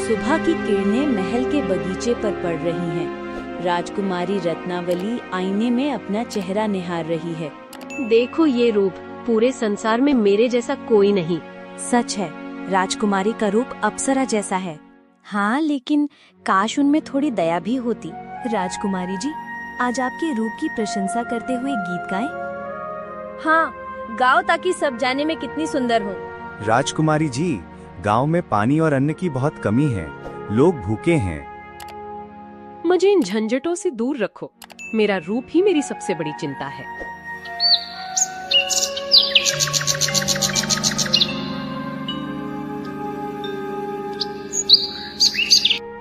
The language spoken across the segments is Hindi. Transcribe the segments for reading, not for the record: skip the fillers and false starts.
सुबह की किरणें महल के बगीचे पर पड़ रही हैं। राजकुमारी रत्नावली आईने में अपना चेहरा निहार रही है। देखो ये रूप, पूरे संसार में मेरे जैसा कोई नहीं। सच है, राजकुमारी का रूप अप्सरा जैसा है। हाँ, लेकिन काश उनमें थोड़ी दया भी होती। राजकुमारी जी, आज आपके रूप की प्रशंसा करते हुए गीत गाएं? हाँ, गाओ ताकि सब जाने में कितनी सुंदर हूँ। राजकुमारी जी, गांव में पानी और अन्न की बहुत कमी है। लोग भूखे हैं। मुझे इन झंझटों से दूर रखो। मेरा रूप ही मेरी सबसे बड़ी चिंता है।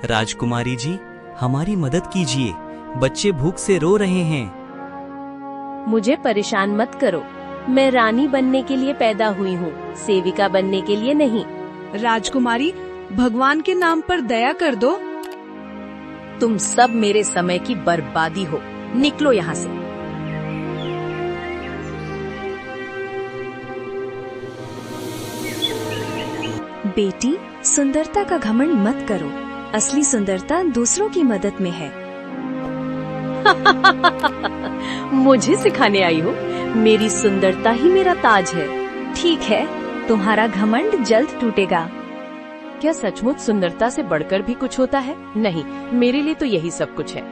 राजकुमारी जी, हमारी मदद कीजिए। बच्चे भूख से रो रहे हैं। मुझे परेशान मत करो। मैं रानी बनने के लिए पैदा हुई हूँ, सेविका बनने के लिए नहीं। राजकुमारी, भगवान के नाम पर दया कर दो। तुम सब मेरे समय की बर्बादी हो। निकलो यहाँ से। बेटी, सुंदरता का घमंड मत करो। असली सुंदरता दूसरों की मदद में है। मुझे सिखाने आई हो? मेरी सुंदरता ही मेरा ताज है। ठीक है, तुम्हारा घमंड जल्द टूटेगा। क्या सचमुच सुंदरता से बढ़कर भी कुछ होता है? नहीं, मेरे लिए तो यही सब कुछ है।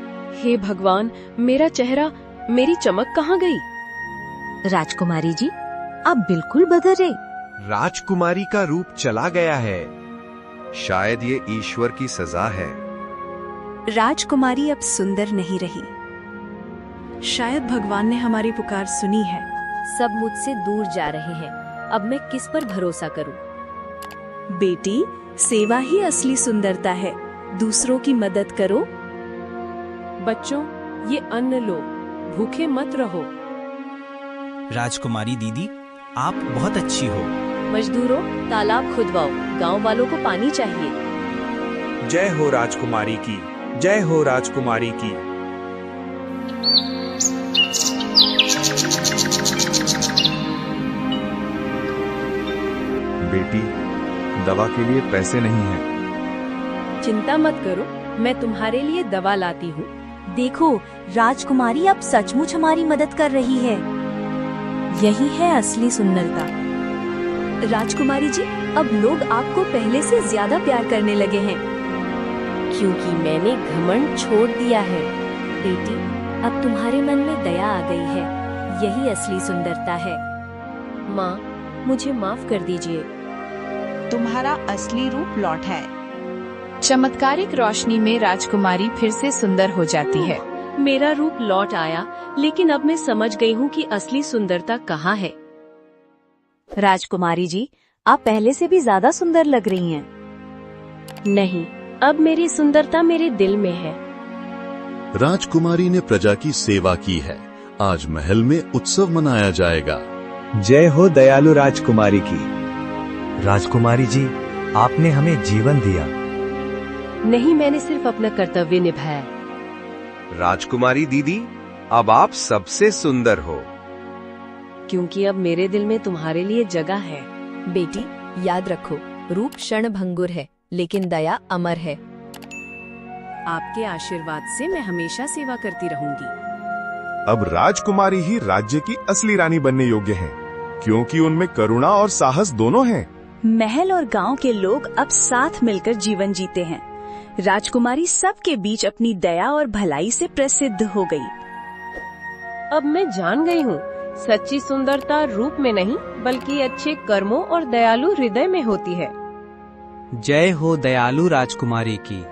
हे भगवान, मेरा चेहरा, मेरी चमक कहाँ गई? राजकुमारी जी, आप बिल्कुल बदल रहे। राजकुमारी का रूप चला गया है। शायद ये ईश्वर की सजा है। राजकुमारी अब सुंदर नहीं रही। शायद भगवान ने हमारी पुकार सुनी है। सब मुझसे दूर जा रहे हैं। अब मैं किस पर भरोसा करूं? बेटी, सेवा ही असली सुंदरता है। दूसरों की मदद करो। बच्चों, ये अन्न लो, भूखे मत रहो। राजकुमारी दीदी, आप बहुत अच्छी हो। मजदूरों, तालाब खुदवाओ। गांव वालों को पानी चाहिए। जय हो राजकुमारी की, जय हो राजकुमारी की। बेटी, दवा के लिए पैसे नहीं हैं। चिंता मत करो, मैं तुम्हारे लिए दवा लाती हूँ। देखो, राजकुमारी अब सचमुच हमारी मदद कर रही है। यही है असली सुंदरता। राजकुमारी जी, अब लोग आपको पहले से ज्यादा प्यार करने लगे हैं। क्योंकि मैंने घमंड छोड़ दिया है। बेटी, अब तुम्हारे मन में दया आ गई है। यही असली सुंदरता है। माँ, मुझे माफ कर दीजिए। तुम्हारा असली रूप लौट है। चमत्कारिक रोशनी में राजकुमारी फिर से सुंदर हो जाती है। मेरा रूप लौट आया, लेकिन अब मैं समझ गई हूँ कि असली सुंदरता कहाँ है। राजकुमारी जी, आप पहले से भी ज्यादा सुंदर लग रही हैं। नहीं, अब मेरी सुंदरता मेरे दिल में है। राजकुमारी ने प्रजा की सेवा की है। आज महल में उत्सव मनाया जाएगा। जय हो दयालु राजकुमारी की। राजकुमारी जी, आपने हमें जीवन दिया। नहीं, मैंने सिर्फ अपना कर्तव्य निभाया। राजकुमारी दीदी, अब आप सबसे सुंदर हो। क्योंकि अब मेरे दिल में तुम्हारे लिए जगह है। बेटी, याद रखो, रूप क्षणभंगुर है, लेकिन दया अमर है। आपके आशीर्वाद से मैं हमेशा सेवा करती रहूंगी। अब राजकुमारी ही राज्य की असली रानी बनने योग्य हैं, क्योंकि उनमें करुणा और साहस दोनों हैं। महल और गांव के लोग अब साथ मिलकर जीवन जीते हैं। राजकुमारी सबके बीच अपनी दया और भलाई से प्रसिद्ध हो गई। अब मैं जान गई हूँ, सच्ची सुंदरता रूप में नहीं, बल्कि अच्छे कर्मों और दयालु हृदय में होती है। जय हो दयालु राजकुमारी की।